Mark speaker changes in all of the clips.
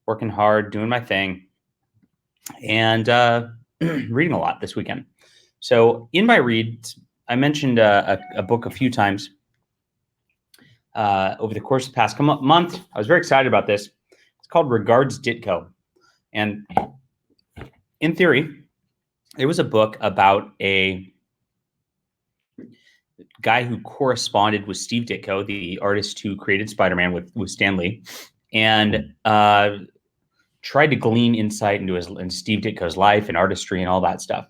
Speaker 1: working hard, doing my thing, and reading a lot this weekend. So in my reads, I mentioned a book a few times over the course of the past month. I was very excited about this. It's called Regards Ditko. And in theory, it was a book about a guy who corresponded with Steve Ditko, the artist who created Spider-Man with Stan Lee, and tried to glean insight into Steve Ditko's life and artistry and all that stuff.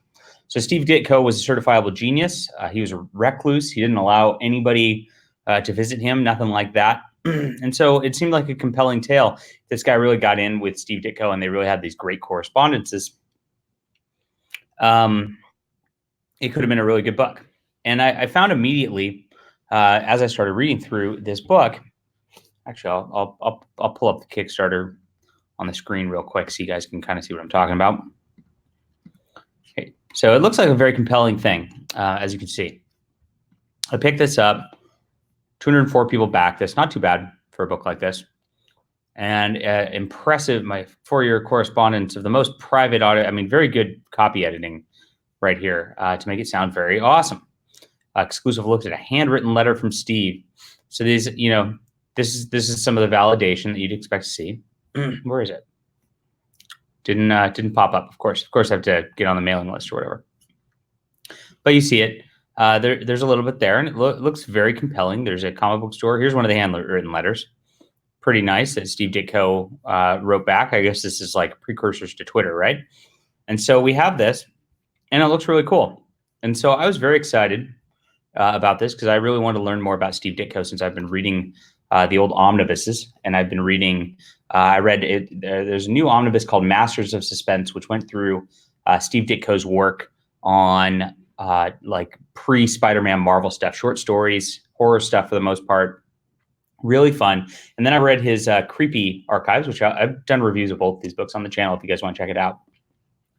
Speaker 1: So Steve Ditko was a certifiable genius. He was a recluse. He didn't allow anybody to visit him, nothing like that. And so it seemed like a compelling tale. This guy really got in with Steve Ditko, and they really had these great correspondences. It could have been a really good book. And I found immediately, as I started reading through this book, actually, I'll pull up the Kickstarter on the screen real quick so you guys can kind of see what I'm talking about. Okay, so it looks like a very compelling thing, as you can see. I picked this up, 204 people backed this, not too bad for a book like this. And impressive, my 4-year correspondence of the most private audit, very very copy editing right here to make it sound very awesome. Exclusive looks at a handwritten letter from Steve. So these, this is some of the validation that you'd expect to see. Where is it? Didn't pop up. Of course, I have to get on the mailing list or whatever. But you see it. There's a little bit there, and it looks very compelling. There's a comic book store. Here's one of the handwritten letters. Pretty nice that Steve Ditko wrote back. I guess this is like precursors to Twitter, right? And so we have this, and it looks really cool. And so I was very excited about this because I really wanted to learn more about Steve Ditko since I've been reading the old omnibuses, and I've been reading. I read it. There's a new omnibus called Masters of Suspense, which went through Steve Ditko's work on like pre-Spider-Man Marvel stuff, short stories, horror stuff for the most part. Really fun. And then I read his Creepy Archives, which I've done reviews of both these books on the channel if you guys want to check it out.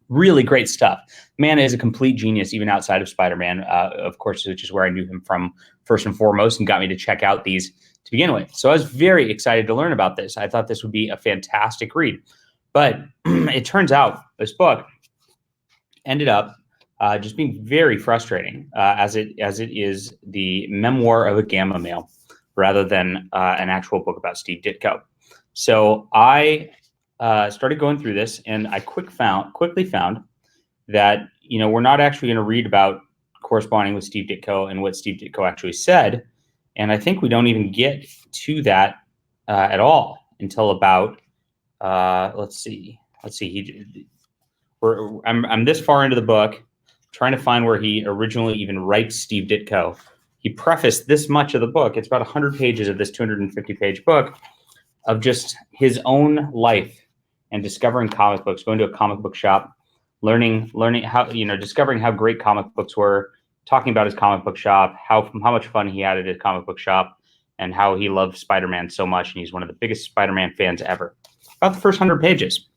Speaker 1: Really great stuff. Man is a complete genius, even outside of Spider-Man, of course, which is where I knew him from first and foremost and got me to check out these to begin with. So I was very excited to learn about this. I thought this would be a fantastic read. But it turns out this book ended up just being very frustrating, as it is the memoir of a gamma male rather than an actual book about Steve Ditko. So I started going through this, and I quickly found that we're not actually going to read about corresponding with Steve Ditko and what Steve Ditko actually said, and I think we don't even get to that at all until about let's see. I'm this far into the book, trying to find where he originally even writes Steve Ditko. He prefaced this much of the book. It's about 100 pages of this 250-page book of just his own life and discovering comic books, going to a comic book shop, learning how, discovering how great comic books were, talking about his comic book shop, how much fun he had at his comic book shop, and how he loved Spider-Man so much, and he's one of the biggest Spider-Man fans ever. About the first 100 pages.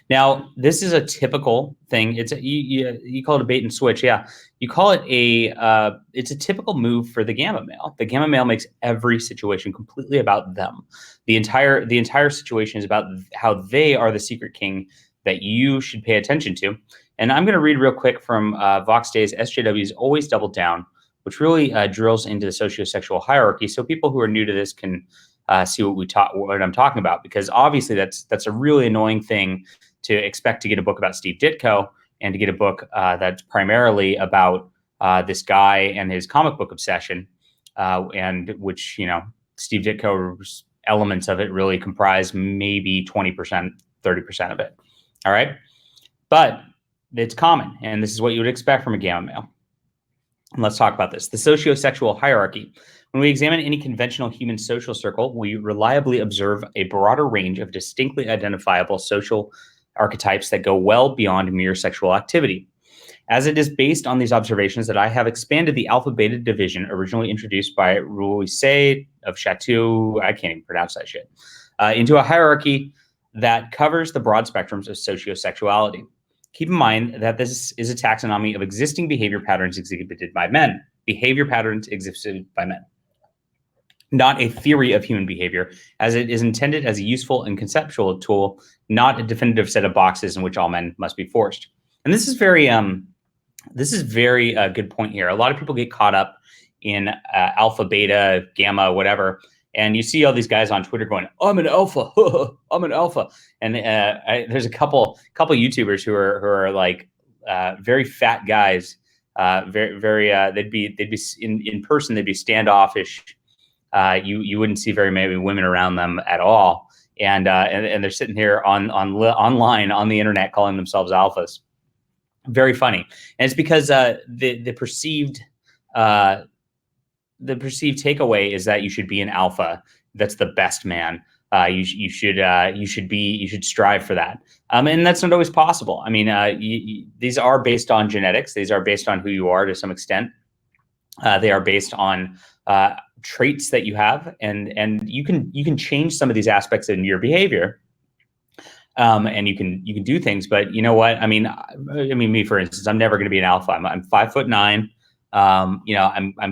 Speaker 1: Now, this is a typical thing. It's you call it a bait and switch. Yeah, you call it it's a typical move for the gamma male. The gamma male makes every situation completely about them. The entire situation is about how they are the secret king that you should pay attention to. And I'm going to read real quick from Vox Day's SJW's Always Double Down, which really drills into the socio-sexual hierarchy, so people who are new to this can see what I'm talking about, because obviously that's a really annoying thing to expect to get a book about Steve Ditko and to get a book that's primarily about this guy and his comic book obsession, and which, Steve Ditko's elements of it really comprise maybe 20%, 30% of it. All right. But it's common, and this is what you would expect from a gamma male. And let's talk about this. The socio-sexual hierarchy. When we examine any conventional human social circle, we reliably observe a broader range of distinctly identifiable social archetypes that go well beyond mere sexual activity. As it is based on these observations that I have expanded the alpha-beta division originally introduced by Rouisset of Chateau, I can't even pronounce that shit, into a hierarchy that covers the broad spectrums of socio-sexuality. Keep in mind that this is a taxonomy of existing behavior patterns exhibited by men. Behavior patterns exhibited by men. not a theory of human behavior, as it is intended as a useful and conceptual tool, not a definitive set of boxes in which all men must be forced. And this is very good point here. A lot of people get caught up in alpha, beta, gamma, whatever, and you see all these guys on Twitter going, "I'm an alpha, I'm an alpha," and there's a couple YouTubers who are like very fat guys, they'd be in person, they'd be standoffish. You wouldn't see very many women around them at all, and they're sitting here online on the internet calling themselves alphas. Very funny, and it's because the perceived takeaway is that you should be an alpha. That's the best man. You should strive for that, and that's not always possible. I mean, these are based on genetics. These are based on who you are to some extent. They are based on traits that you have, and you can change some of these aspects in your behavior, and you can do things. But you know what? I mean, me for instance, I'm never going to be an alpha. I'm 5'9". I'm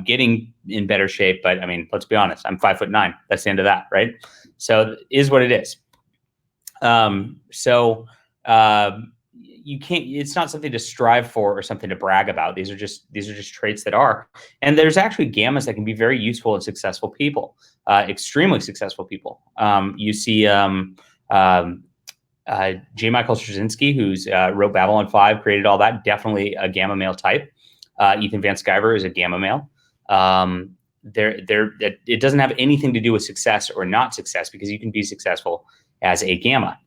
Speaker 1: getting in better shape, but I mean, let's be honest, I'm 5'9". That's the end of that, right? So it is what it is. You can't, it's not something to strive for or something to brag about. These are just traits that are, and there's actually gammas that can be very useful and successful people, extremely successful people. You see, J. Michael Straczynski, who's wrote Babylon 5, created all that, definitely a gamma male type. Ethan Van Sciver is a gamma male. It doesn't have anything to do with success or not success, because you can be successful as a gamma.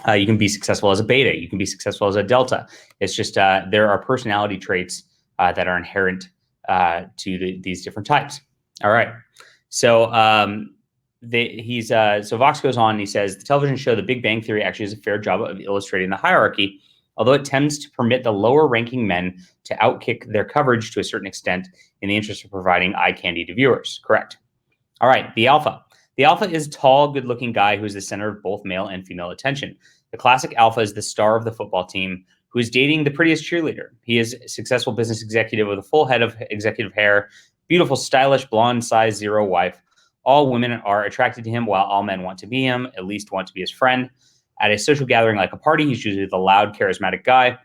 Speaker 1: You can be successful as a beta. You can be successful as a delta. It's just there are personality traits that are inherent to these different types. All right. So so Vox goes on and he says, the television show The Big Bang Theory actually does a fair job of illustrating the hierarchy, although it tends to permit the lower-ranking men to outkick their coverage to a certain extent in the interest of providing eye candy to viewers. Correct. All right, the alpha. The alpha is a tall, good-looking guy who is the center of both male and female attention. The classic alpha is the star of the football team who is dating the prettiest cheerleader. He is a successful business executive with a full head of executive hair, beautiful, stylish, blonde, size 0 wife. All women are attracted to him, while all men want to be him, at least want to be his friend. At a social gathering like a party, he's usually the loud, charismatic guy,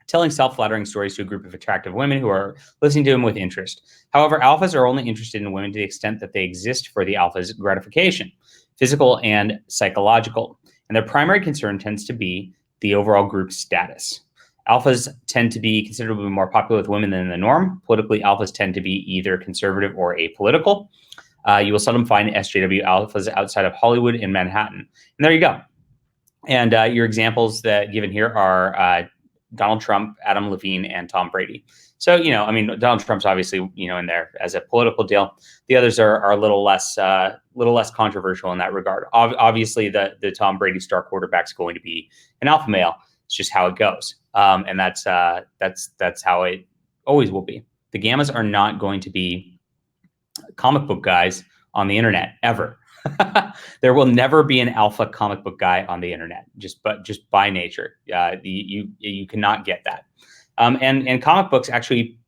Speaker 1: telling self-flattering stories to a group of attractive women who are listening to him with interest. However, alphas are only interested in women to the extent that they exist for the alpha's gratification, physical and psychological, and their primary concern tends to be the overall group status. Alphas tend to be considerably more popular with women than the norm. Politically, alphas tend to be either conservative or apolitical. You will seldom find SJW alphas outside of Hollywood and Manhattan. And there you go. And your examples that given here are Donald Trump, Adam Levine, and Tom Brady. So, I mean, Donald Trump's obviously, in there as a political deal. The others are a little less controversial in that regard. Obviously, the Tom Brady star quarterback's going to be an alpha male. It's just how it goes, and that's how it always will be. The gammas are not going to be comic book guys on the internet ever. There will never be an alpha comic book guy on the internet, just by nature. You cannot get that. And comic books actually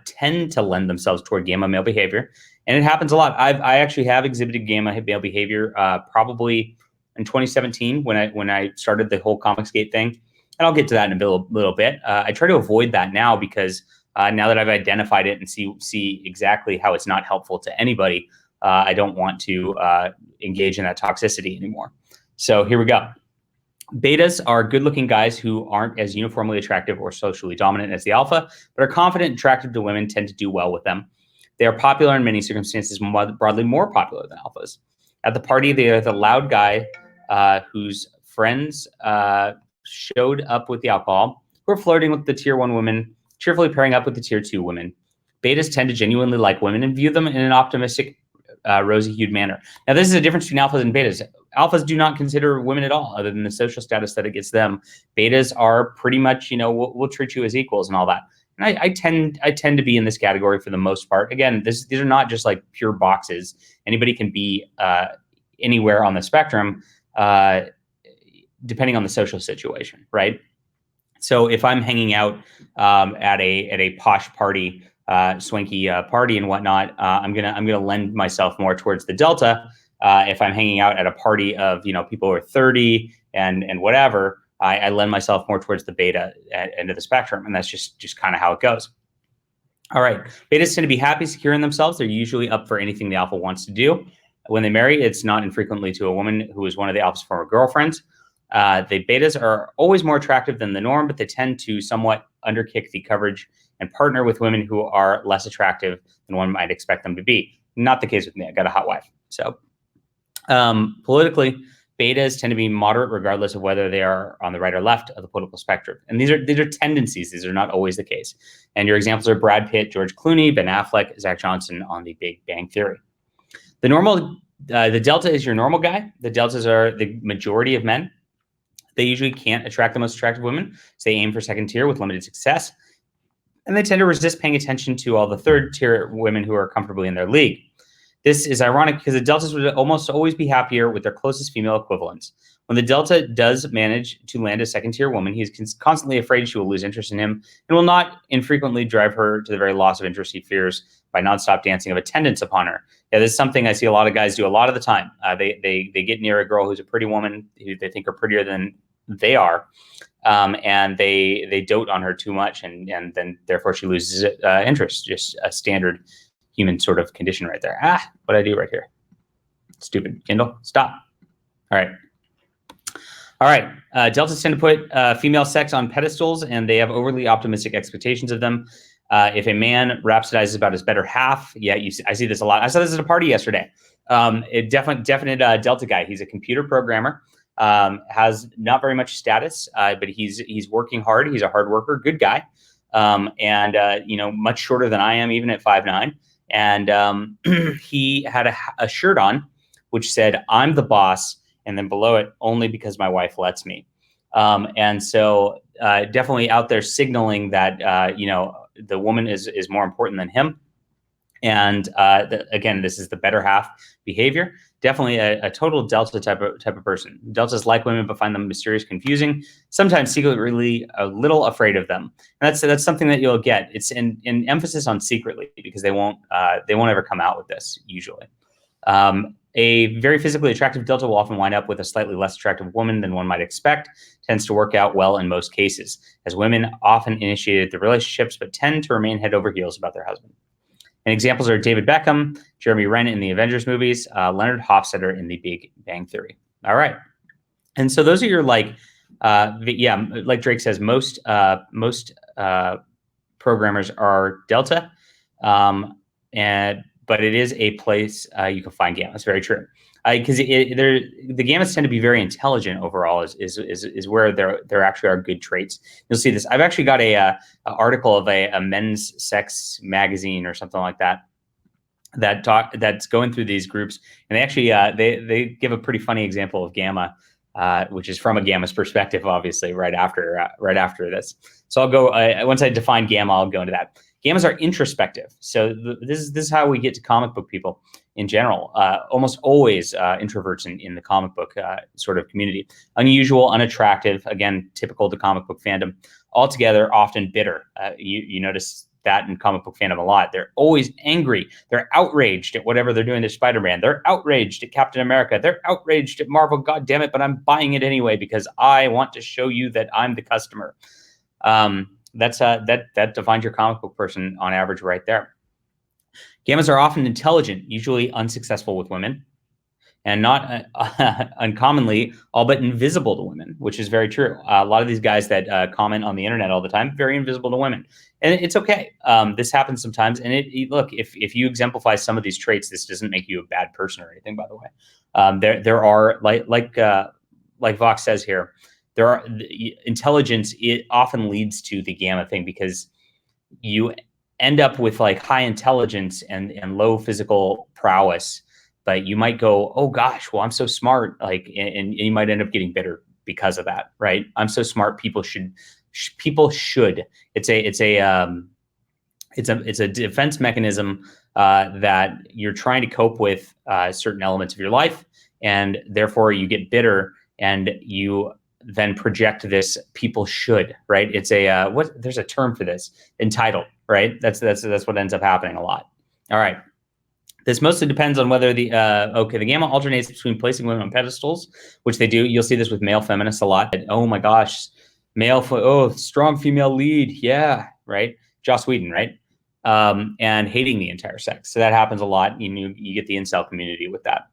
Speaker 1: tend to lend themselves toward gamma male behavior, and it happens a lot. I actually have exhibited gamma male behavior probably in 2017 when I started the whole Comicsgate thing, and I'll get to that in a little bit. I try to avoid that now because now that I've identified it and see exactly how it's not helpful to anybody, I don't want to engage in that toxicity anymore. So here we go. Betas are good-looking guys who aren't as uniformly attractive or socially dominant as the alpha, but are confident and attractive to women, tend to do well with them. They are popular in many circumstances, broadly more popular than alphas. At the party, they are the loud guy whose friends showed up with the alcohol, who are flirting with the tier 1 women, cheerfully pairing up with the tier 2 women. Betas tend to genuinely like women and view them in an optimistic, rosy-hued manner. Now, this is a difference between alphas and betas. Alphas do not consider women at all, other than the social status that it gets them. Betas are pretty much, we'll treat you as equals and all that. And I tend to be in this category for the most part. Again, these are not just like pure boxes. Anybody can be anywhere on the spectrum, depending on the social situation, right? So if I'm hanging out at a posh party swanky party and whatnot, I'm gonna lend myself more towards the delta. If I'm hanging out at a party of people who are 30 and whatever, I lend myself more towards the beta end of the spectrum, and that's just kind of how it goes. All right, betas tend to be happy, secure in themselves. They're usually up for anything the alpha wants to do. When they marry, it's not infrequently to a woman who is one of the alpha's former girlfriends. The betas are always more attractive than the norm, but they tend to somewhat underkick the coverage and partner with women who are less attractive than one might expect them to be. Not the case with me. I got a hot wife. So politically, betas tend to be moderate regardless of whether they are on the right or left of the political spectrum. And these are tendencies. These are not always the case. And your examples are Brad Pitt, George Clooney, Ben Affleck, Zach Johnson on The Big Bang Theory. The delta is your normal guy. The deltas are the majority of men. They usually can't attract the most attractive women, so they aim for second tier with limited success. And they tend to resist paying attention to all the third tier women who are comfortably in their league. This is ironic because the deltas would almost always be happier with their closest female equivalents. When the delta does manage to land a second tier woman, he is constantly afraid she will lose interest in him and will not infrequently drive her to the very loss of interest he fears by nonstop dancing of attendance upon her. Yeah, this is something I see a lot of guys do a lot of the time. They get near a girl who's a pretty woman who they think are prettier than they are, and they dote on her too much, and then therefore she loses interest. Just a standard human sort of condition right there. What I do right here? Stupid Kindle, stop. All right. Deltas tend to put female sex on pedestals, and they have overly optimistic expectations of them. If a man rhapsodizes about his better half, I see this a lot. I saw this at a party yesterday. A definite Delta guy. He's a computer programmer. Has not very much status, but he's working hard. He's a hard worker, good guy, and much shorter than I am, even at 5'9". And he had a shirt on which said, "I'm the boss," and then below it, "only because my wife lets me." And so definitely out there signaling that the woman is more important than him. And again, this is the better half behavior. Definitely a total Delta type of person. Deltas like women, but find them mysterious, confusing, sometimes secretly a little afraid of them. And that's something that you'll get. It's an emphasis on secretly, because they won't ever come out with this usually. A very physically attractive Delta will often wind up with a slightly less attractive woman than one might expect. Tends to work out well in most cases, as women often initiated the relationships but tend to remain head over heels about their husband. And examples are David Beckham, Jeremy Renner in the Avengers movies, Leonard Hofstadter in The Big Bang Theory. All right. And so those are your like Drake says, most programmers are Delta. But it is a place you can find gamma. It's very true, because the gammas tend to be very intelligent overall. Is where there actually are good traits. You'll see this. I've actually got a article of a men's sex magazine or something like that that's going through these groups, and they actually they give a pretty funny example of gamma, which is from a gamma's perspective, obviously right after this. So I'll go once I define gamma, I'll go into that. Gammas are introspective. So this is how we get to comic book people in general. Almost always introverts in the comic book sort of community. Unusual, unattractive, again, typical to comic book fandom. Altogether, often bitter. You notice that in comic book fandom a lot. They're always angry. They're outraged at whatever they're doing to Spider-Man. They're outraged at Captain America. They're outraged at Marvel. God damn it, but I'm buying it anyway because I want to show you that I'm the customer. That defines your comic book person on average right there. Gammas are often intelligent, usually unsuccessful with women, and not uncommonly all but invisible to women, which is very true. A lot of these guys that comment on the internet all the time, very invisible to women. And it's okay. This happens sometimes. And look, if you exemplify some of these traits, this doesn't make you a bad person or anything, by the way. There are, like Vox says here, there are intelligence. It often leads to the gamma thing because you end up with like high intelligence and low physical prowess, but you might go, oh gosh, well, I'm so smart. And you might end up getting bitter because of that, right? I'm so smart. People should. It's a defense mechanism that you're trying to cope with certain elements of your life, and therefore you get bitter and you then project this people should, right? It's there's a term for this, entitled, right? That's what ends up happening a lot. All right. This mostly depends on whether the gamma alternates between placing women on pedestals, which they do. You'll see this with male feminists a lot. Oh my gosh, strong female lead, yeah, right. Joss Whedon, right, and hating the entire sex. So that happens a lot. You get the incel community with that.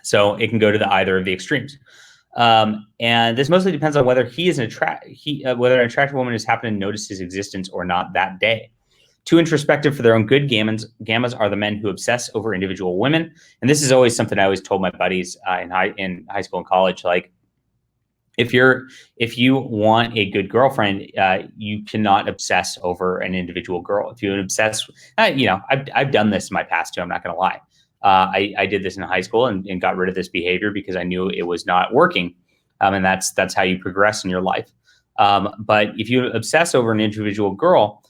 Speaker 1: So it can go to either of the extremes. And this mostly depends on whether whether an attractive woman has happened to notice his existence or not that day. Too introspective for their own good, gammas are the men who obsess over individual women. And this is always something I always told my buddies in high school and college. Like, if you want a good girlfriend, you cannot obsess over an individual girl. If you obsess, I've done this in my past too. I'm not going to lie. I did this in high school and got rid of this behavior because I knew it was not working. And that's how you progress in your life. But if you obsess over an individual girl,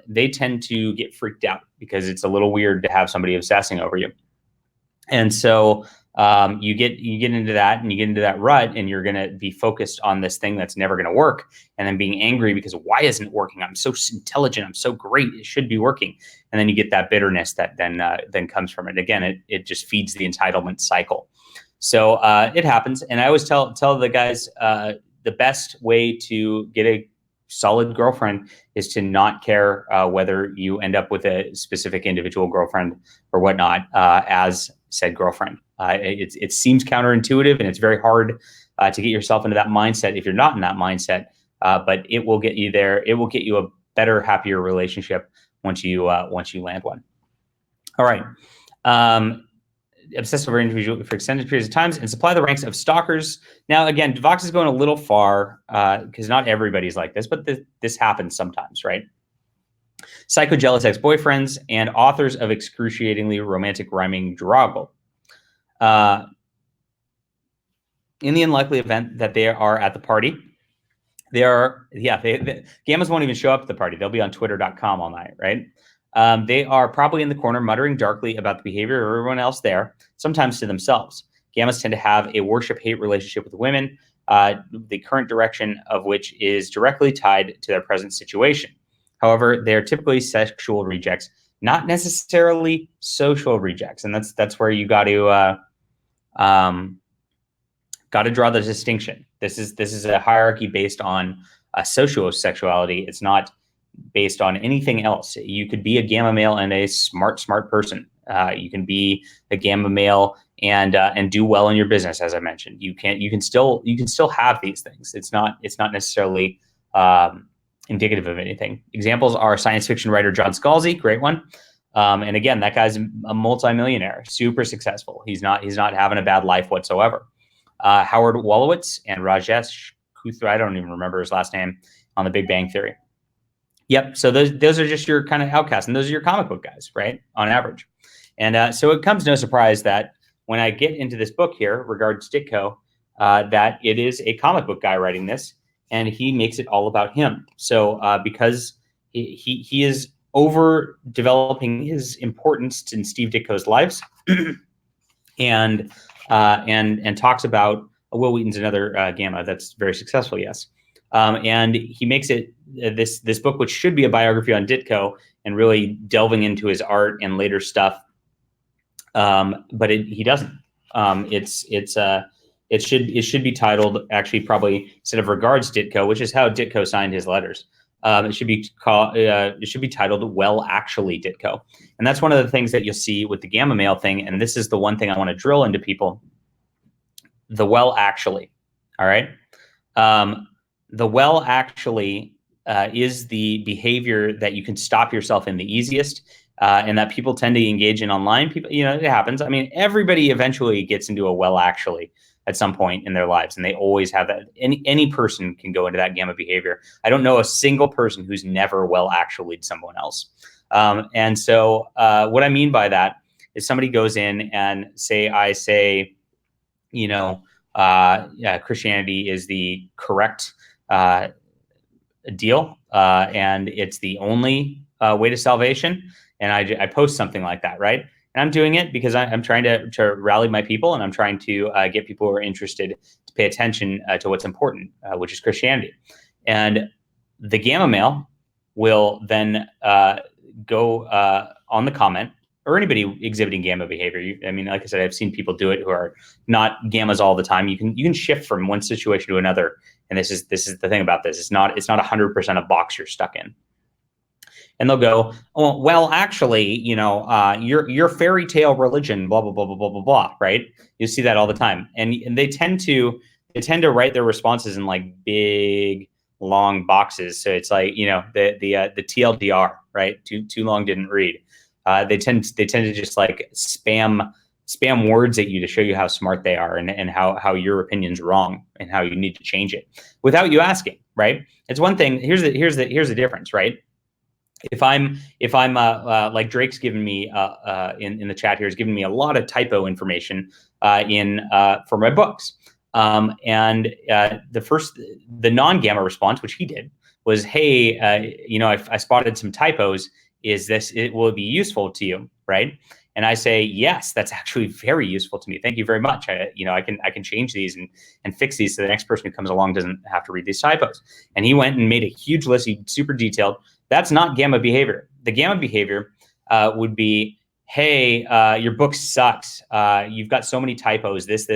Speaker 1: they tend to get freaked out because it's a little weird to have somebody obsessing over you. And so you get into that, and you get into that rut, and you're going to be focused on this thing that's never going to work, and then being angry because why isn't it working? I'm so intelligent. I'm so great. It should be working. And then you get that bitterness that then comes from it. Again, it just feeds the entitlement cycle. So it happens. And I always tell the guys the best way to get a solid girlfriend is to not care whether you end up with a specific individual girlfriend or whatnot as said girlfriend. It seems counterintuitive, and it's very hard to get yourself into that mindset if you're not in that mindset. But it will get you there. It will get you a better, happier relationship once you land one. All right. Obsess over individual for extended periods of times and supply the ranks of stalkers. Now, again, Vox is going a little far because not everybody's like this, but this happens sometimes, right? Psycho-jealous ex-boyfriends and authors of excruciatingly romantic rhyming drabble. In the unlikely event that they are at the party, gammas won't even show up at the party. They'll be on twitter.com all night, right? They are probably in the corner muttering darkly about the behavior of everyone else there, sometimes to themselves. Gammas tend to have a worship-hate relationship with women, the current direction of which is directly tied to their present situation. However, they are typically sexual rejects, not necessarily social rejects, and that's where you got to draw the distinction. This is a hierarchy based on socio-sexuality. It's not based on anything else. You could be a gamma male and a smart person. You can be a gamma male and do well in your business, as I mentioned. You can still have these things. It's not necessarily indicative of anything. Examples are science fiction writer John Scalzi, great one. And again, that guy's a multimillionaire, super successful. He's not having a bad life whatsoever. Howard Wolowitz and Rajesh Kuthra, I don't even remember his last name, on The Big Bang Theory. Yep. So those are just your kind of outcasts, and those are your comic book guys, right? On average. And so it comes no surprise that when I get into this book here, regards Ditko, that it is a comic book guy writing this, and he makes it all about him. So because he is over developing his importance in Steve Ditko's lives, and talks about Will Wheaton's another gamma that's very successful, yes. And he makes it this book, which should be a biography on Ditko and really delving into his art and later stuff. But he doesn't. It should be titled, actually, probably instead of Regards Ditko, which is how Ditko signed his letters. It should be titled Well, Actually Ditko. And that's one of the things that you'll see with the gamma male thing. And this is the one thing I want to drill into people. The well, actually. All right. The well, actually is the behavior that you can stop yourself in the easiest, and that people tend to engage in online. People, it happens. I mean, everybody eventually gets into a well, actually, at some point in their lives, and they always have that. Any person can go into that gamma behavior. I don't know a single person who's never well actually'd someone else. And so what I mean by that is somebody goes in and I say, Christianity is the correct deal, and it's the only way to salvation. And I post something like that, right? And I'm doing it because I'm trying to rally my people, and I'm trying to get people who are interested to pay attention to what's important, which is Christianity. And the gamma male will then go on the comment, or anybody exhibiting gamma behavior. I mean, like I said, I've seen people do it who are not gammas all the time. You can shift from one situation to another, and this is the thing about this. It's not 100% a box you're stuck in. And they'll go, oh, well, actually, you know, your fairy tale religion, blah blah blah blah blah blah blah. Right? You see that all the time, and they tend to write their responses in like big long boxes. So it's like, you know, the TLDR, right? Too long, didn't read. They tend to just like spam words at you to show you how smart they are, and how your opinion's wrong and how you need to change it without you asking. Right? It's one thing. Here's the difference. Right? If I'm like Drake's given me in the chat here, has given me a lot of typo information for my books. And the non-gamma response, which he did, was, hey, you know, I spotted some typos. Will it be useful to you? Right? And I say, yes, that's actually very useful to me. Thank you very much. I can change these and fix these so the next person who comes along doesn't have to read these typos. And he went and made a huge list, super detailed. That's not gamma behavior. The gamma behavior would be, hey, your book sucks. You've got so many typos. This.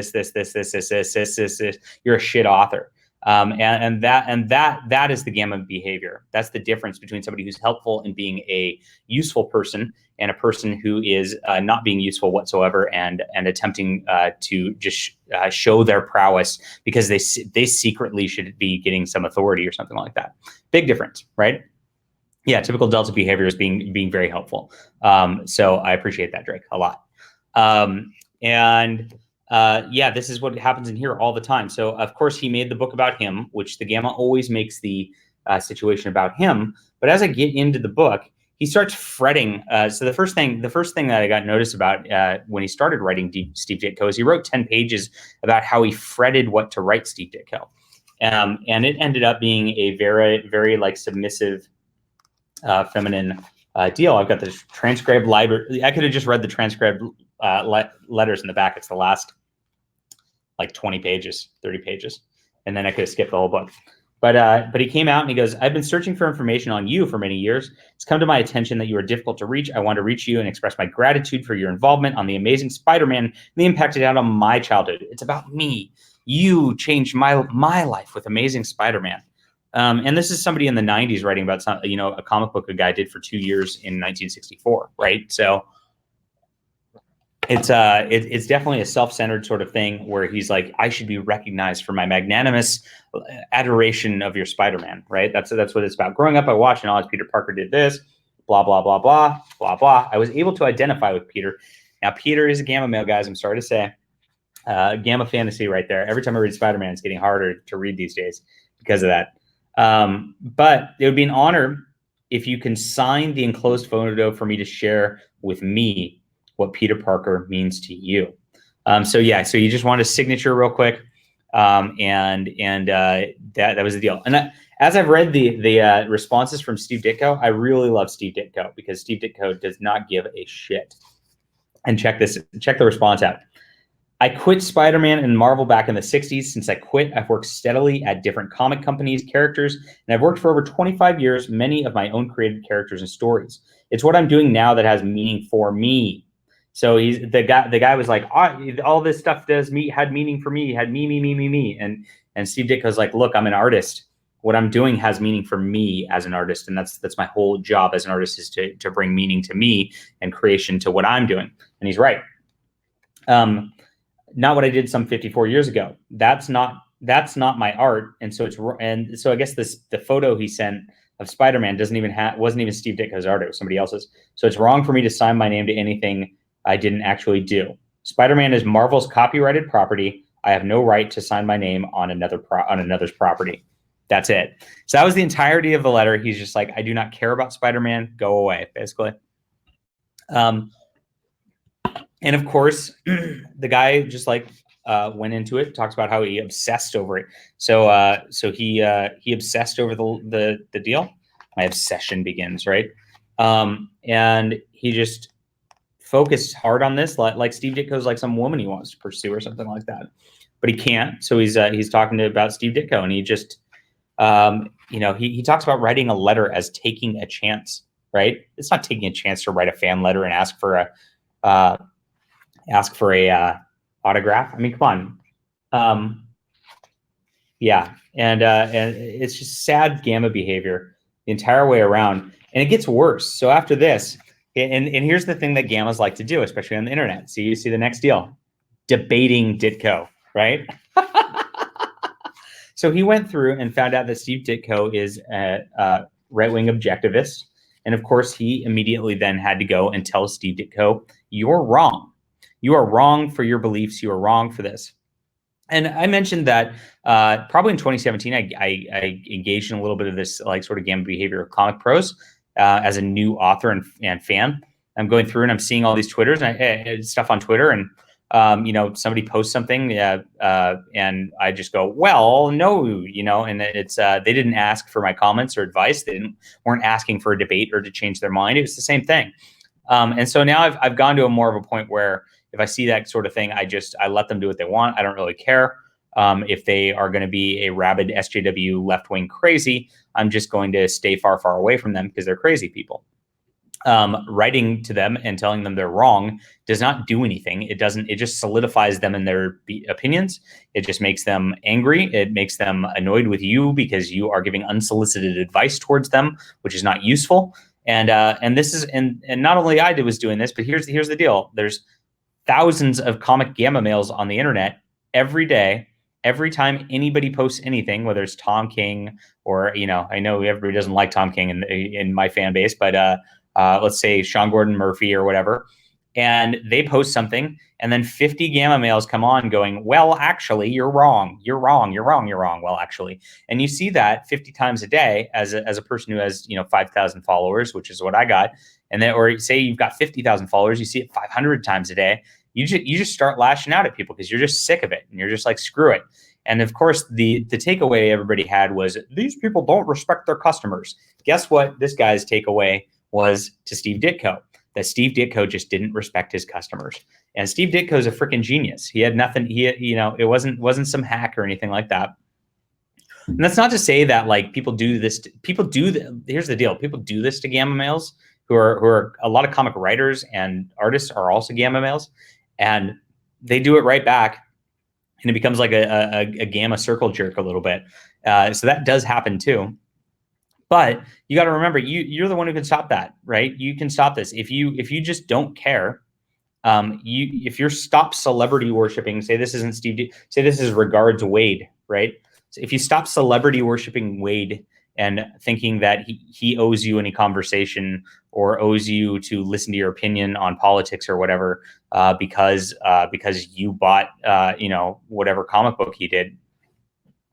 Speaker 1: You're a shit author. And that is the gamma behavior. That's the difference between somebody who's helpful and being a useful person and a person who is not being useful whatsoever and attempting to just show their prowess because they secretly should be getting some authority or something like that. Big difference, right? Yeah, typical Delta behavior is being very helpful. So I appreciate that, Drake, a lot. Yeah, this is what happens in here all the time. So of course he made the book about him, which the gamma always makes the situation about him. But as I get into the book, he starts fretting. So the first thing that I got notice about when he started writing Steve Ditko is he wrote 10 pages about how he fretted what to write Steve Ditko. And it ended up being a very, very like submissive, feminine deal. I've got the transcribed library. I could have just read the transcribed letters in the back. It's the last like 20 pages, 30 pages. And then I could have skipped the whole book. But he came out and he goes, I've been searching for information on you for many years. It's come to my attention that you are difficult to reach. I want to reach you and express my gratitude for your involvement on The Amazing Spider-Man and the impact it had on my childhood. It's about me. You changed my life with Amazing Spider-Man. And this is somebody in the 90s writing about some, you know, a comic book a guy did for 2 years in 1964, right? So it's definitely a self-centered sort of thing where he's like, I should be recognized for my magnanimous adoration of your Spider-Man, right? That's what it's about. Growing up, I watched and all Peter Parker did this, blah, blah, blah, blah, blah, blah. I was able to identify with Peter. Now, Peter is a gamma male, guys. I'm sorry to say. Gamma fantasy right there. Every time I read Spider-Man, it's getting harder to read these days because of that. But it would be an honor if you can sign the enclosed photo for me to share with me what Peter Parker means to you. So you just want a signature real quick. That was the deal. And as I've read the responses from Steve Ditko, I really love Steve Ditko because Steve Ditko does not give a shit. And check the response out. I quit Spider-Man and Marvel back in the 60s. Since I quit, I've worked steadily at different comic companies, characters, and I've worked for over 25 years, many of my own created characters and stories. It's what I'm doing now that has meaning for me. So the guy was like, all this stuff had meaning for me, had me. And Steve Ditko's like, look, I'm an artist. What I'm doing has meaning for me as an artist. And that's my whole job as an artist, is to bring meaning to me and creation to what I'm doing. And he's right. Not what I did some 54 years ago. That's not my art. And so I guess the photo he sent of Spider-Man wasn't even Steve Ditko's art. It was somebody else's. So it's wrong for me to sign my name to anything I didn't actually do. Spider-Man is Marvel's copyrighted property. I have no right to sign my name on another's property. That's it. So that was the entirety of the letter. He's just like, I do not care about Spider-Man. Go away, basically. And of course, the guy just like went into it, talks about how he obsessed over it. So he obsessed over the deal. My obsession begins, right? And he just focused hard on this, like Steve Ditko's like some woman he wants to pursue or something like that, but he can't. So he's talking about Steve Ditko, and he just He talks about writing a letter as taking a chance, right? It's not taking a chance to write a fan letter and ask for a autograph. I mean, come on. And it's just sad gamma behavior the entire way around, and it gets worse. So after this, and here's the thing that gammas like to do, especially on the internet. So you see the next deal, debating Ditko, right? So he went through and found out that Steve Ditko is a right-wing objectivist, and of course, he immediately then had to go and tell Steve Ditko, "You're wrong. You are wrong for your beliefs. You are wrong for this." And I mentioned that probably in 2017, I engaged in a little bit of this like sort of gamma behavior of comic prose as a new author and fan. I'm going through and I'm seeing all these Twitters and stuff on Twitter, and somebody posts something and I just go, well, no, and it's they didn't ask for my comments or advice. They weren't asking for a debate or to change their mind. It was the same thing. And so now I've gone to more of a point where if I see that sort of thing, I let them do what they want. I don't really care. If they are going to be a rabid SJW left-wing crazy, I'm just going to stay far, far away from them because they're crazy people. Writing to them and telling them they're wrong does not do anything. It just solidifies them in their opinions. It just makes them angry. It makes them annoyed with you because you are giving unsolicited advice towards them, which is not useful. And this is and not only I was doing this, but here's the deal. There's thousands of comic gamma males on the internet every day. Every time anybody posts anything, whether it's Tom King or, I know everybody doesn't like Tom King in my fan base, but let's say Sean Gordon Murphy or whatever, and they post something, and then 50 gamma males come on going, well, actually, you're wrong. You're wrong. You're wrong. You're wrong. Well, actually. And you see that 50 times a day as a person who has, 5,000 followers, which is what I got. And then, or say you've got 50,000 followers, you see it 500 times a day. You just start lashing out at people because you're just sick of it. And you're just like, screw it. And of course, the takeaway everybody had was these people don't respect their customers. Guess what? This guy's takeaway was to Steve Ditko, that Steve Ditko just didn't respect his customers. And Steve Ditko is a freaking genius. He had nothing. It wasn't some hack or anything like that. And that's not to say that like people do this. Here's the deal. People do this to gamma males who are a lot of comic writers and artists are also gamma males, and they do it right back. And it becomes like a gamma circle jerk a little bit. So that does happen too. But you got to remember, you're the one who can stop that, right? You can stop this if you just don't care. If you're stop celebrity worshiping, say this isn't Steve, say this is regards Wade, right? So if you stop celebrity worshiping Wade and thinking that he owes you any conversation or owes you to listen to your opinion on politics or whatever, because you bought whatever comic book he did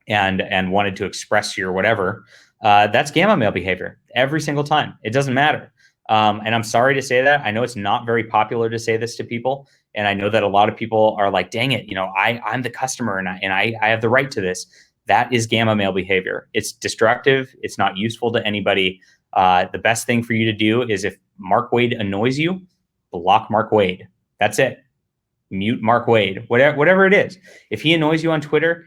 Speaker 1: and wanted to express your whatever, that's gamma male behavior every single time. It doesn't matter. And I'm sorry to say that. I know it's not very popular to say this to people. And I know that a lot of people are like, dang it, I'm the customer and I have the right to this. That is gamma male behavior. It's destructive. It's not useful to anybody. The best thing for you to do is if Mark Wade annoys you, block Mark Wade. That's it. Mute Mark Wade, whatever it is. If he annoys you on Twitter,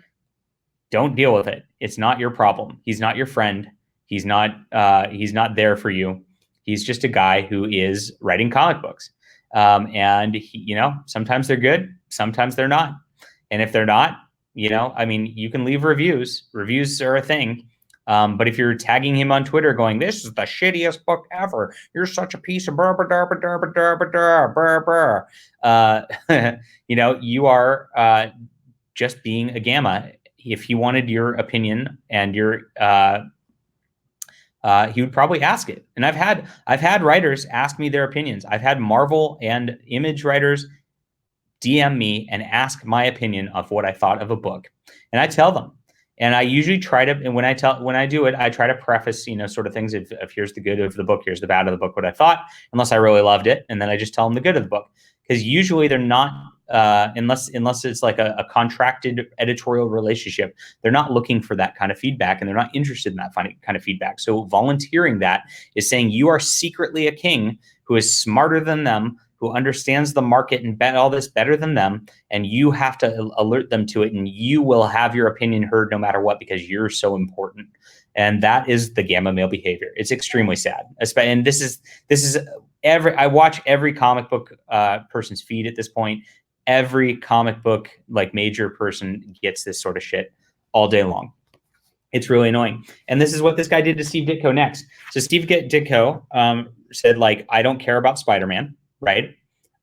Speaker 1: don't deal with it. It's not your problem. He's not your friend. He's not there for you. He's just a guy who is writing comic books. And sometimes they're good, sometimes they're not. And if they're not, you can leave reviews. Reviews are a thing. But if you're tagging him on Twitter going, this is the shittiest book ever. You're such a piece of you are just being a gamma. If he wanted your opinion and your he would probably ask it. And I've had writers ask me their opinions. I've had Marvel and Image writers DM me and ask my opinion of what I thought of a book. And I tell them. And I usually try to, and when I do it, I try to preface, sort of things. If here's the good of the book, here's the bad of the book, what I thought, unless I really loved it. And then I just tell them the good of the book. Because usually they're not, unless it's like a contracted editorial relationship, they're not looking for that kind of feedback and they're not interested in that kind of feedback. So volunteering that is saying you are secretly a king who is smarter than them, who understands the market and all this better than them, and you have to alert them to it, and you will have your opinion heard no matter what because you're so important. And that is the gamma male behavior. It's extremely sad. And this is I watch every comic book person's feed at this point. Every comic book like major person gets this sort of shit all day long. It's really annoying. And this is what this guy did to Steve Ditko next. So Steve Ditko said, like, I don't care about Spider-Man, right?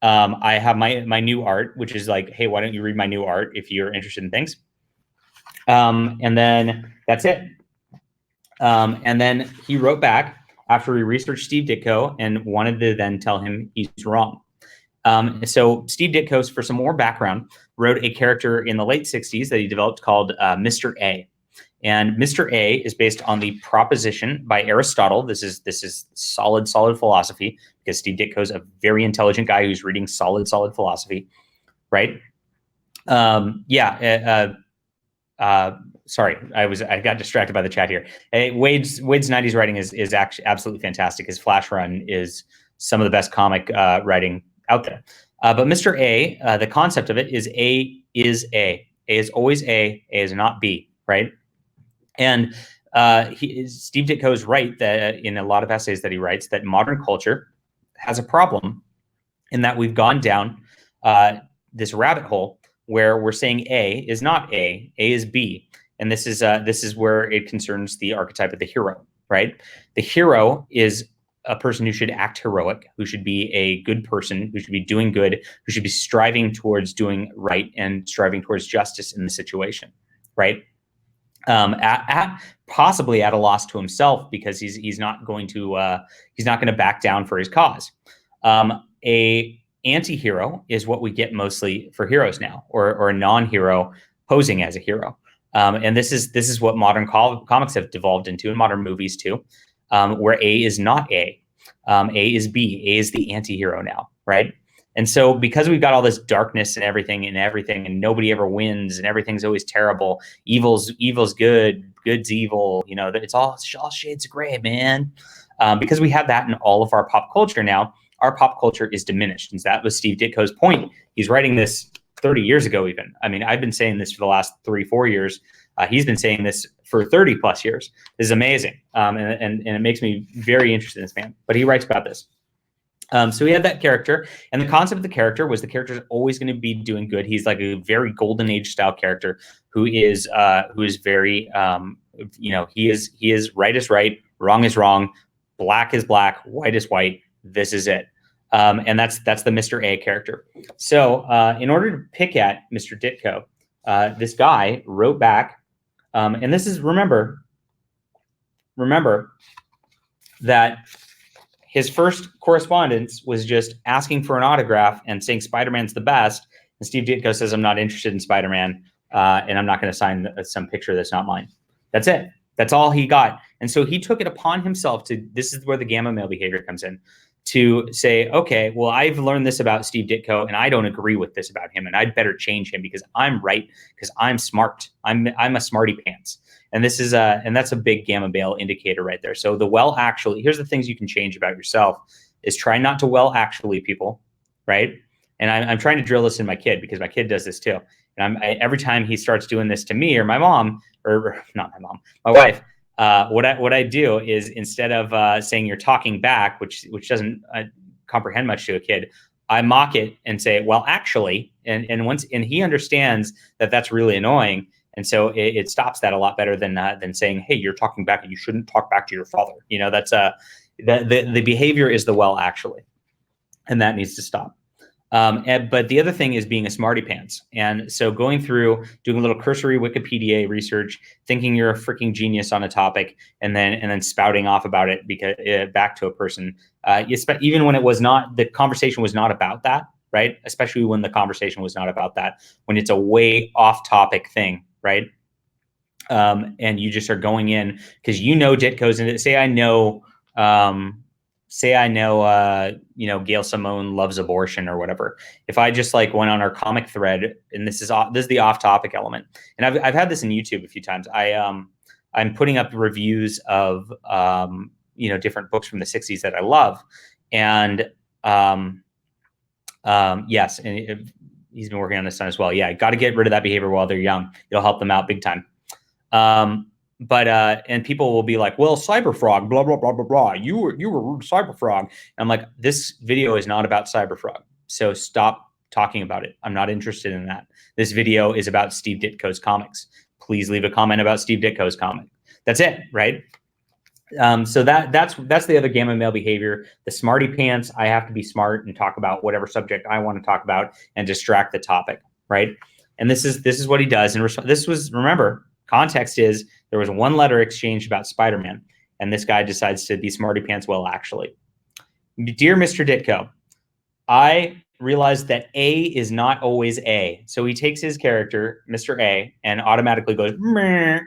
Speaker 1: I have my new art, which is like, hey, why don't you read my new art if you're interested in things? And then that's it. And then he wrote back after he researched Steve Ditko and wanted to then tell him he's wrong. So Steve Ditko, for some more background, wrote a character in the late 60s that he developed called Mr. A. And Mr. A is based on the proposition by Aristotle. This is solid philosophy, because Steve Ditko is a very intelligent guy who's reading solid philosophy, right? Sorry, I got distracted by the chat here. Wade's 90s writing is actually absolutely fantastic. His Flash run is some of the best comic writing out there. But Mr. A, the concept of it is A is A. A is always A is not B, right? And Steve Ditko is right that in a lot of essays that he writes that modern culture has a problem in that we've gone down this rabbit hole where we're saying A is not A is B. And this is where it concerns the archetype of the hero, right? The hero is a person who should act heroic, who should be a good person, who should be doing good, who should be striving towards doing right and striving towards justice in the situation, right? Possibly at a loss to himself, because he's not going to back down for his cause. A anti-hero is what we get mostly for heroes now, or a non-hero posing as a hero. And this is what modern comics have devolved into, in modern movies too, where A is not A. A is B. A is the anti-hero now, right? And so because we've got all this darkness and everything, and nobody ever wins, and everything's always terrible, evil's good, good's evil, it's all shades of gray, man. Because we have that in all of our pop culture now, our pop culture is diminished. And that was Steve Ditko's point. He's writing this 30 years ago even. I mean, I've been saying this for the last 3-4 years. He's been saying this for 30 plus years. This is amazing. And it makes me very interested in this man. But he writes about this. So he had that character, and the concept of the character was the character is always going to be doing good. He's like a very golden age style character who is very, he is right is right, wrong is wrong, black is black, white is white. This is it. And that's the Mr. A character. So in order to pick at Mr. Ditko, this guy wrote back, and this is, remember that his first correspondence was just asking for an autograph and saying Spider-Man's the best. And Steve Ditko says, I'm not interested in Spider-Man, and I'm not going to sign some picture that's not mine. That's it. That's all he got. And so he took it upon himself this is where the gamma male behavior comes in, to say, okay, well, I've learned this about Steve Ditko, and I don't agree with this about him, and I'd better change him because I'm right, because I'm smart. I'm a smarty pants. And this is and that's a big gamma male indicator right there. So here's the things you can change about yourself is try not to actually people, right? And I'm trying to drill this in my kid, because my kid does this too. And every time he starts doing this to me or my mom, or not my mom, my wife, what I do is, instead of saying you're talking back, which doesn't comprehend much to a kid, I mock it and say, well, actually, and he understands that that's really annoying. And so it stops that a lot better than saying, hey, you're talking back and you shouldn't talk back to your father. That's the behavior is the actually, and that needs to stop. But the other thing is being a smarty pants. And so going through, doing a little cursory Wikipedia research, thinking you're a freaking genius on a topic, and then spouting off about it because back to a person, even when the conversation was not about that, right? Especially when the conversation was not about that, when it's a way off topic thing, right? And you just are going in because Ditko's in it. Say I know, Gail Simone loves abortion or whatever. If I just went on our comic thread, and this is the off topic element, and I've had this in YouTube a few times. I'm putting up reviews of different books from the 60s that I love, and Yes, and he's been working on this son as well. Yeah, got to get rid of that behavior while they're young. It'll help them out big time. And people will be like, well, Cyberfrog, blah, blah, blah, blah, blah. You were Cyberfrog. And I'm like, this video is not about Cyberfrog. So stop talking about it. I'm not interested in that. This video is about Steve Ditko's comics. Please leave a comment about Steve Ditko's comic. That's it, right? So that's the other gamma male behavior. The smarty pants, I have to be smart and talk about whatever subject I want to talk about and distract the topic, right? And this is what he does. And this was, remember, context is there was one letter exchanged about Spider-Man, and this guy decides to be smarty pants. Well, actually, dear Mr. Ditko, I realized that A is not always A. So he takes his character, Mr. A, and automatically goes, meh,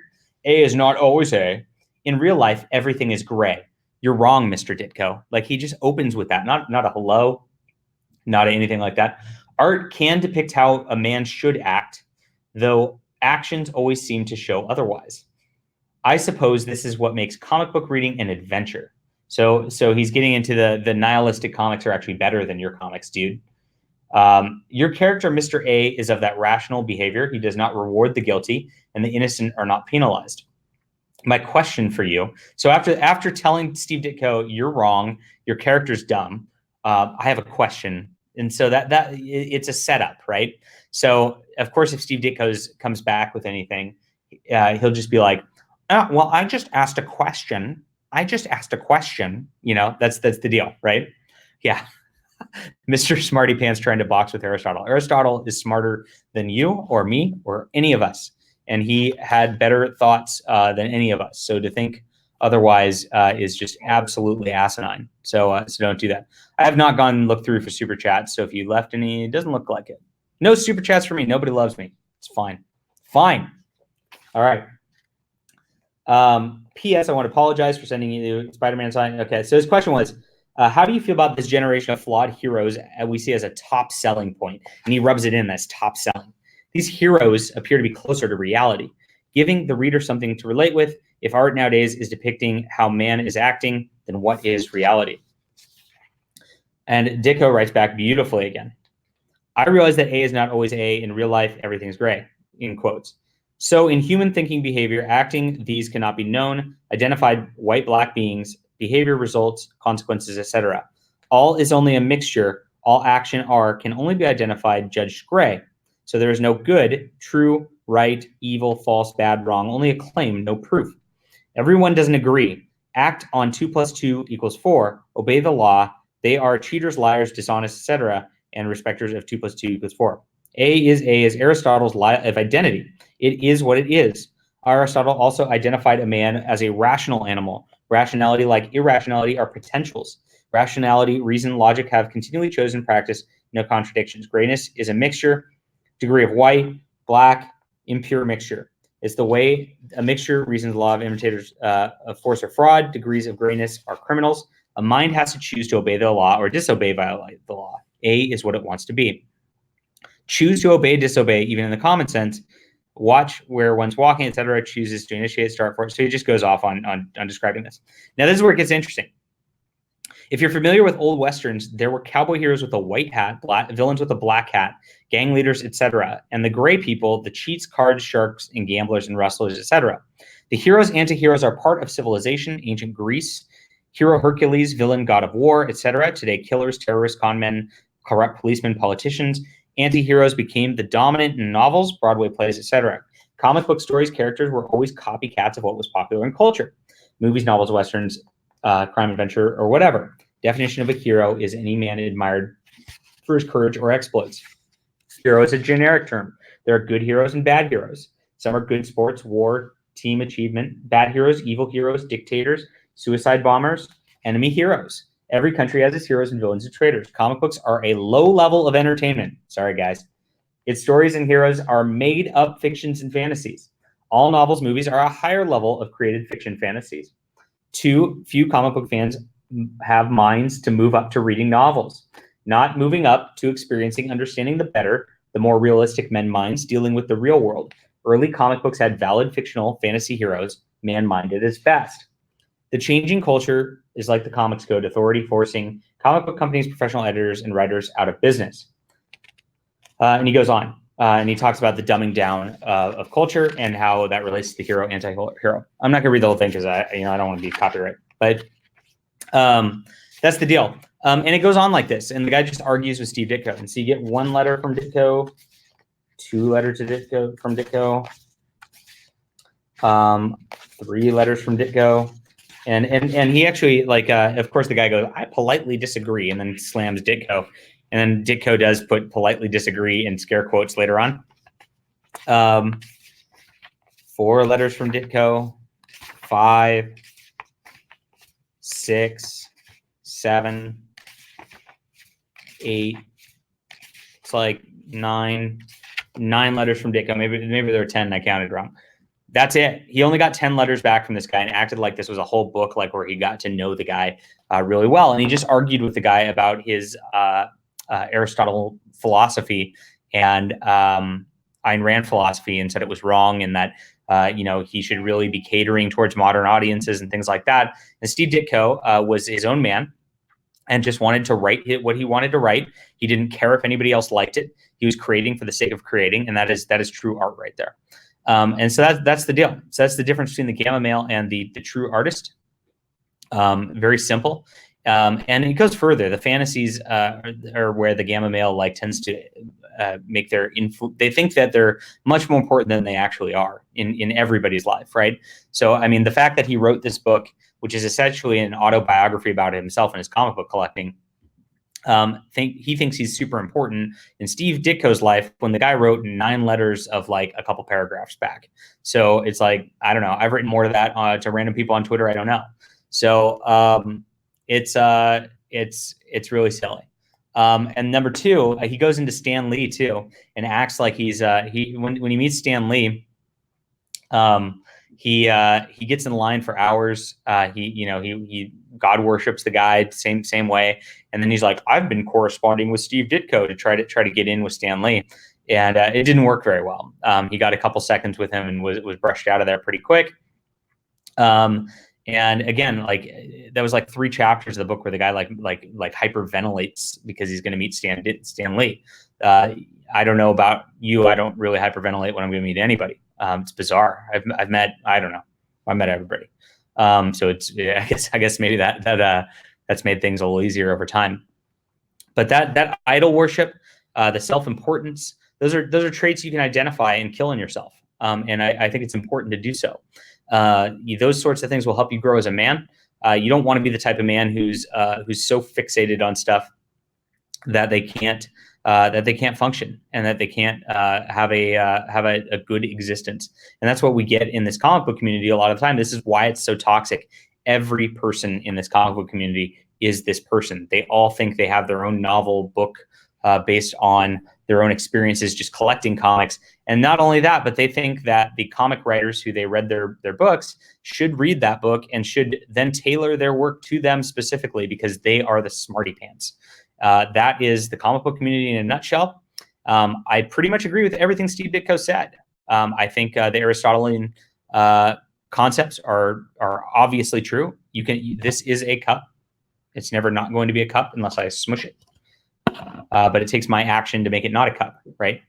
Speaker 1: A is not always A. In real life, everything is gray. You're wrong, Mr. Ditko. Like, he just opens with that, not a hello, not anything like that. Art can depict how a man should act, though actions always seem to show otherwise. I suppose this is what makes comic book reading an adventure. So he's getting into the nihilistic comics are actually better than your comics, dude. Your character, Mr. A, is of that rational behavior. He does not reward the guilty, and the innocent are not penalized. My question for you. So after telling Steve Ditko, you're wrong, your character's dumb, I have a question. And so that it's a setup, right? So of course, if Steve Ditko comes back with anything, he'll just be like, well, I just asked a question. You know, that's the deal, right? Yeah. Mr. Smarty Pants trying to box with Aristotle. Aristotle is smarter than you or me or any of us. And he had better thoughts than any of us. So to think otherwise is just absolutely asinine. So don't do that. I have not gone and looked through for super chats. So if you left any, it doesn't look like it. No super chats for me. Nobody loves me. It's fine. Fine. All right. P.S. I want to apologize for sending you Spider-Man sign. Okay. So his question was, how do you feel about this generation of flawed heroes we see as a top selling point? And he rubs it in as top selling. These heroes appear to be closer to reality, giving the reader something to relate with. If art nowadays is depicting how man is acting, then what is reality? And Ditko writes back beautifully again. I realize that A is not always A. In real life, everything's gray, in quotes. So in human thinking behavior, acting, these cannot be known, identified white-black beings, behavior, results, consequences, etc. All is only a mixture. All action are can only be identified, judged gray. So there is no good, true, right, evil, false, bad, wrong, only a claim, no proof. Everyone doesn't agree. Act on 2 + 2 = 4. Obey the law. They are cheaters, liars, dishonest, etc., and respecters of 2 + 2 = 4. A is Aristotle's lie of identity. It is what it is. Aristotle also identified a man as a rational animal. Rationality, like irrationality, are potentials. Rationality, reason, logic have continually chosen practice, no contradictions. Grayness is a mixture, degree of white, black, impure mixture. It's the way a mixture reasons the law of imitators of force or fraud. Degrees of grayness are criminals. A mind has to choose to obey the law or disobey, violate the law. A is what it wants to be. Choose to obey, disobey, even in the common sense. Watch where one's walking, etc. Chooses to initiate, start for it. So he just goes off on describing this. Now, this is where it gets interesting. If you're familiar with old westerns, there were cowboy heroes with a white hat, villains with a black hat, gang leaders, etc. And the gray people, the cheats, cards, sharks, and gamblers and rustlers, etc. The heroes, anti-heroes are part of civilization, ancient Greece. Hero Hercules, villain, god of war, etc. Today, killers, terrorists, conmen, corrupt policemen, politicians. Anti-heroes became the dominant in novels, Broadway plays, etc. Comic book stories, characters were always copycats of what was popular in culture. Movies, novels, westerns, crime, adventure, or whatever. Definition of a hero is any man admired for his courage or exploits. Hero is a generic term. There are good heroes and bad heroes. Some are good sports, war, team achievement. Bad heroes, evil heroes, dictators, suicide bombers, enemy heroes. Every country has its heroes and villains and traitors. Comic books are a low level of entertainment. Sorry, guys. Its stories and heroes are made up fictions and fantasies. All novels, movies are a higher level of created fiction fantasies. Too few comic book fans have minds to move up to reading novels, not moving up to experiencing, understanding the more realistic men minds dealing with the real world. Early comic books had valid fictional fantasy heroes, man-minded as best. The changing culture is like the Comics Code authority forcing comic book companies, professional editors, and writers out of business. And he goes on, and he talks about the dumbing down of culture and how that relates to the hero, anti-hero. I'm not going to read the whole thing because I don't want to be copyright, but that's the deal. And it goes on like this, and the guy just argues with Steve Ditko. And so you get 1 letter from Ditko, 2 letters to Ditko from Ditko, 3 letters from Ditko, and he actually, like, of course, the guy goes, "I politely disagree," and then slams Ditko, and then Ditko does put "politely disagree" in scare quotes later on. 4 letters from Ditko, 5, 6, 7, 8. It's like 9 letters from Ditko. Maybe there were 10. I counted wrong. That's it. He only got 10 letters back from this guy and acted like this was a whole book, like where he got to know the guy really well. And he just argued with the guy about his Aristotle philosophy and Ayn Rand philosophy, and said it was wrong, and that he should really be catering towards modern audiences and things like that. And Steve Ditko was his own man and just wanted to write what he wanted to write. He didn't care if anybody else liked it. He was creating for the sake of creating, and that is true art right there. And so that's the deal. So that's the difference between the gamma male and the true artist. Very simple. And it goes further. The fantasies are where the gamma male tends to make their they think that they're much more important than they actually are in everybody's life, right? So, I mean, the fact that he wrote this book, which is essentially an autobiography about himself and his comic book collecting, he thinks he's super important in Steve Ditko's life, when the guy wrote 9 letters of like a couple paragraphs back. So it's like, I don't know. I've written more of that to random people on Twitter. I don't know. So it's really silly. And number 2, he goes into Stan Lee too, and acts like he's when he meets Stan Lee, he gets in line for hours. He God worships the guy same way, and then he's like, I've been corresponding with Steve Ditko to try to get in with Stan Lee, and it didn't work very well. He got a couple seconds with him and was brushed out of there pretty quick. And again, like, that was like 3 chapters of the book where the guy like hyperventilates because he's going to meet Stan Lee. I don't know about you. I don't really hyperventilate when I'm going to meet anybody. It's bizarre. I've met, I don't know. I met everybody. So it's, I guess maybe that's made things a little easier over time. But that idol worship, the self-importance, those are traits you can identify and kill in yourself. And I think it's important to do so. Those sorts of things will help you grow as a man. You don't want to be the type of man who's so fixated on stuff that they can't function, and that they can't have a good existence. And that's what we get in this comic book community a lot of the time. This is why it's so toxic. Every person in this comic book community is this person. They all think they have their own novel book based on their own experiences just collecting comics. And not only that, but they think that the comic writers who they read their books should read that book and should then tailor their work to them specifically because they are the smarty pants. That is the comic book community in a nutshell. I pretty much agree with everything Steve Ditko said. I think the Aristotelian concepts are obviously true. This is a cup. It's never not going to be a cup unless I smush it. But it takes my action to make it not a cup, right?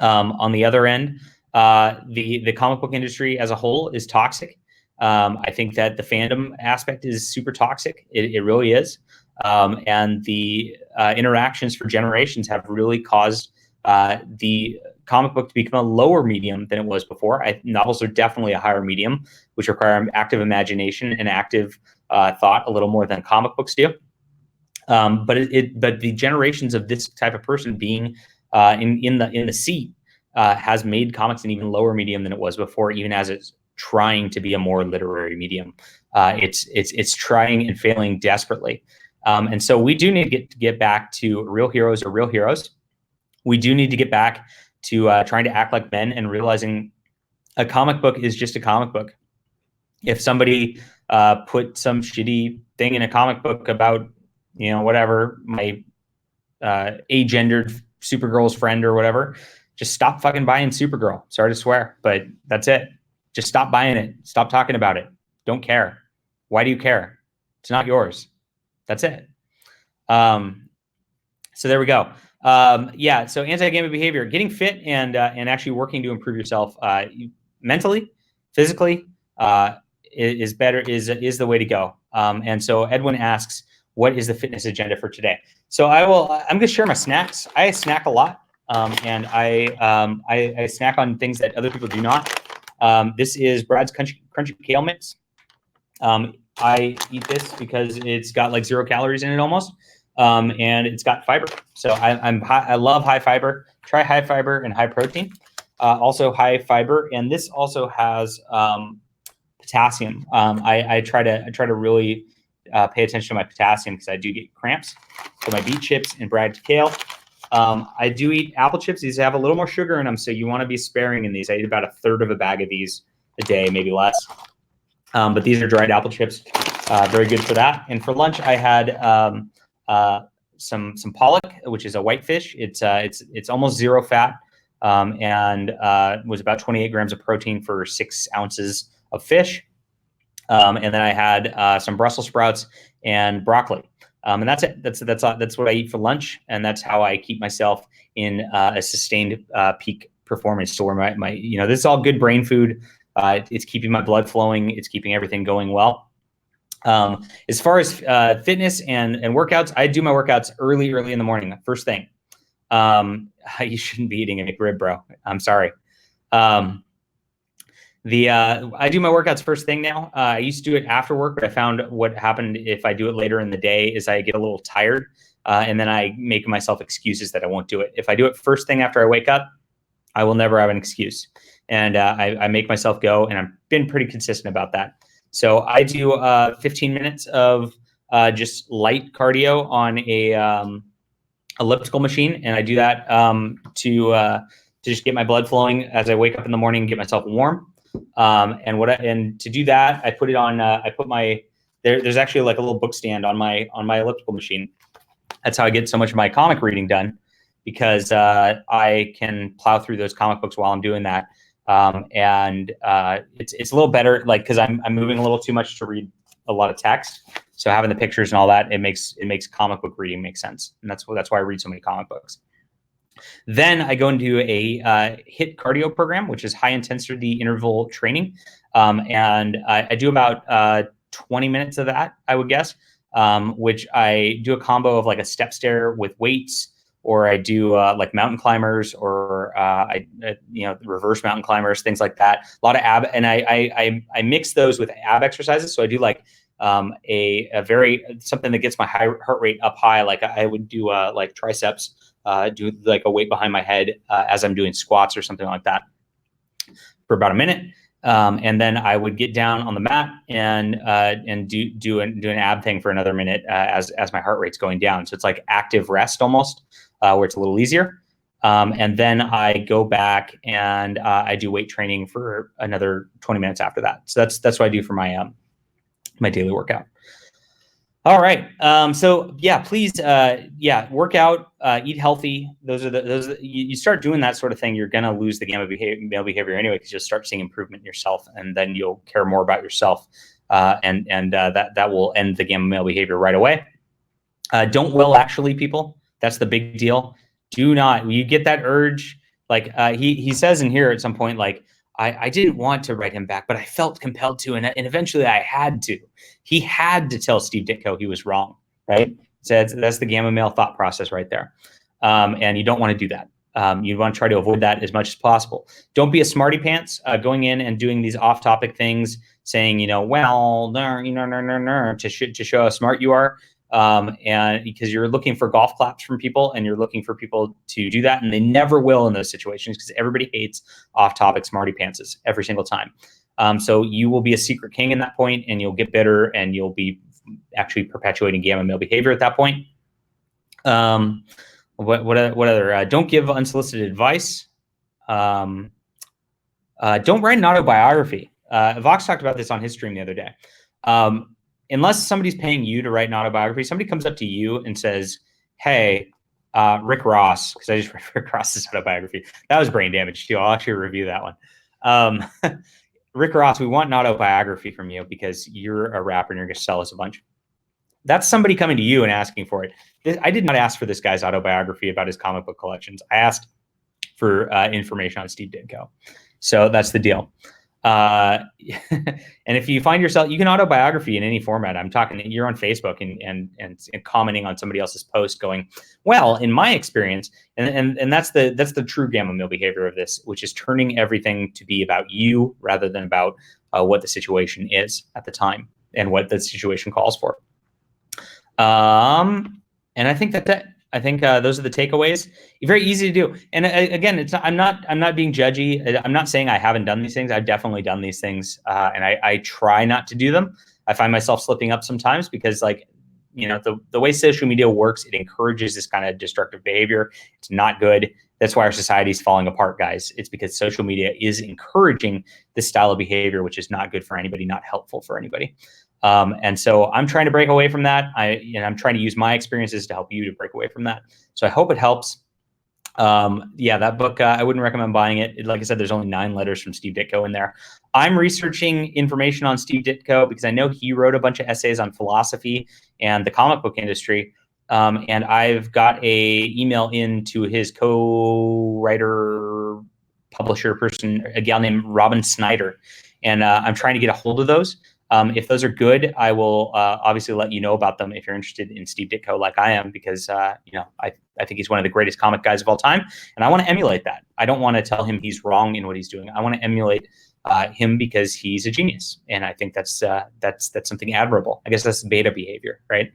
Speaker 1: On the other end, the comic book industry as a whole is toxic. I think that the fandom aspect is super toxic. It really is. And the interactions for generations have really caused the comic book to become a lower medium than it was before. Novels are definitely a higher medium, which require active imagination and active thought a little more than comic books do. But the generations of this type of person being in the seat has made comics an even lower medium than it was before, even as it's trying to be a more literary medium. It's trying and failing desperately. And so we do need to get back to real heroes are real heroes. We do need to get back to trying to act like men and realizing a comic book is just a comic book. If somebody put some shitty thing in a comic book about, whatever, my agendered Supergirl's friend or whatever, just stop fucking buying Supergirl. Sorry to swear, but that's it. Just stop buying it. Stop talking about it. Don't care. Why do you care? It's not yours. That's it. So there we go. Yeah. So anti-gamma behavior, getting fit and actually working to improve yourself mentally, physically is better. Is the way to go. And so Edwin asks, what is the fitness agenda for today? So I'm going to share my snacks. I snack a lot, and I snack on things that other people do not. This is Brad's crunchy kale mix. I eat this because it's got like 0 calories in it almost, and it's got fiber. So I love high fiber. Try high fiber and high protein. Also high fiber, and this also has potassium. I try to really pay attention to my potassium because I do get cramps. So my beet chips and Brad's kale. I do eat apple chips. These have a little more sugar in them, so you want to be sparing in these. I eat about 1/3 of a bag of these a day, maybe less. But these are dried apple chips, very good for that. And for lunch, I had some pollock, which is a whitefish. It's almost 0 fat, and was about 28 grams of protein for 6 ounces of fish. And then I had some Brussels sprouts and broccoli. And that's it. That's what I eat for lunch, and that's how I keep myself in a sustained peak performance. So where my this is all good brain food. It's keeping my blood flowing. It's keeping everything going well. As far as fitness and workouts, I do my workouts early in the morning, first thing. You shouldn't be eating a McRib, bro. I'm sorry. I do my workouts first thing now. I used to do it after work, but I found what happened if I do it later in the day is I get a little tired, and then I make myself excuses that I won't do it. If I do it first thing after I wake up, I will never have an excuse. And I make myself go, and I've been pretty consistent about that. So I do 15 minutes of just light cardio on a elliptical machine, and I do that to just get my blood flowing as I wake up in the morning and get myself warm. And to do that, I put it on. I put there's actually like a little book stand on my elliptical machine. That's how I get so much of my comic reading done, because I can plow through those comic books while I'm doing that. And it's a little better, like, because I'm moving a little too much to read a lot of text. So having the pictures and all that, it makes comic book reading make sense, and that's why I read so many comic books. Then I go into a HIIT cardio program, which is high intensity interval training, and I do about 20 minutes of that, I would guess, which I do a combo of like a step stair with weights, or I do like mountain climbers, or reverse mountain climbers, things like that. A lot of ab, and I mix those with ab exercises. So I do like something that gets my heart rate up high. Like I would do like triceps, do like a weight behind my head as I'm doing squats or something like that for about a minute. And then I would get down on the mat and do an ab thing for another minute as my heart rate's going down. So it's like active rest almost, where it's a little easier. And then I go back and I do weight training for another 20 minutes after that. So that's what I do for my my daily workout. All right. So yeah, please, work out, eat healthy. You start doing that sort of thing, you're gonna lose the gamma male behavior anyway, because you'll start seeing improvement in yourself, and then you'll care more about yourself, and that will end the gamma male behavior right away. Don't will actually people. That's the big deal. Do not. You get that urge, like he says in here at some point, like, I didn't want to write him back, but I felt compelled to, and eventually I had to. He had to tell Steve Ditko he was wrong, right? So that's the gamma male thought process right there. And you don't want to do that. You want to try to avoid that as much as possible. Don't be a smarty pants going in and doing these off-topic things, saying, to show how smart you are. And because you're looking for golf claps from people, and you're looking for people to do that, and they never will in those situations, because everybody hates off-topic smarty pantses every single time. So you will be a secret king in that point, and you'll get bitter, and you'll be actually perpetuating gamma male behavior at that point. What other? Don't give unsolicited advice. Don't write an autobiography. Vox talked about this on his stream the other day. Unless somebody's paying you to write an autobiography, somebody comes up to you and says, hey, Rick Ross, because I just read Rick Ross's autobiography. That was brain damage too. I'll actually review that one. Rick Ross, we want an autobiography from you because you're a rapper and you're going to sell us a bunch. That's somebody coming to you and asking for it. I did not ask for this guy's autobiography about his comic book collections. I asked for information on Steve Ditko. So that's the deal. And if you find yourself, you can autobiography in any format. I'm talking, you're on Facebook and commenting on somebody else's post going, well, in my experience, and that's the true gamma meal behavior of this, which is turning everything to be about you rather than about what the situation is at the time and what the situation calls for. And I think that I think those are the takeaways. Very easy to do. And again, it's not, I'm not being judgy. I'm not saying I haven't done these things. I've definitely done these things, and I try not to do them. I find myself slipping up sometimes because, like, you know, the way social media works, it encourages this kind of destructive behavior. It's not good. That's why our society is falling apart, guys. It's because social media is encouraging this style of behavior, which is not good for anybody, not helpful for anybody. And so I'm trying to break away from that. I'm trying to use my experiences to help you to break away from that. So I hope it helps. Yeah, that book, I wouldn't recommend buying it. Like I said, there's only 9 letters from Steve Ditko in there. I'm researching information on Steve Ditko because I know he wrote a bunch of essays on philosophy and the comic book industry. And I've got a email into his co-writer, publisher person, a gal named Robin Snyder. And I'm trying to get a hold of those. If those are good, I will obviously let you know about them if you're interested in Steve Ditko like I am, because you know, I think he's one of the greatest comic guys of all time, and I want to emulate that. I don't want to tell him he's wrong in what he's doing. I want to emulate him because he's a genius, and I think that's something admirable. I guess that's beta behavior, right?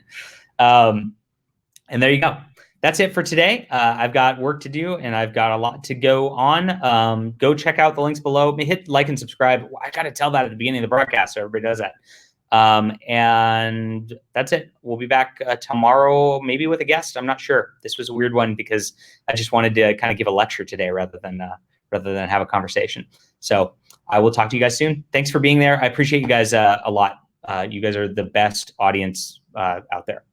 Speaker 1: And there you go. That's it for today. I've got work to do, and I've got a lot to go on. Go check out the links below. Hit like and subscribe. I got to tell that at the beginning of the broadcast, so everybody does that. And that's it. We'll be back tomorrow, maybe with a guest. I'm not sure. This was a weird one because I just wanted to kind of give a lecture today rather than have a conversation. So I will talk to you guys soon. Thanks for being there. I appreciate you guys a lot. You guys are the best audience out there.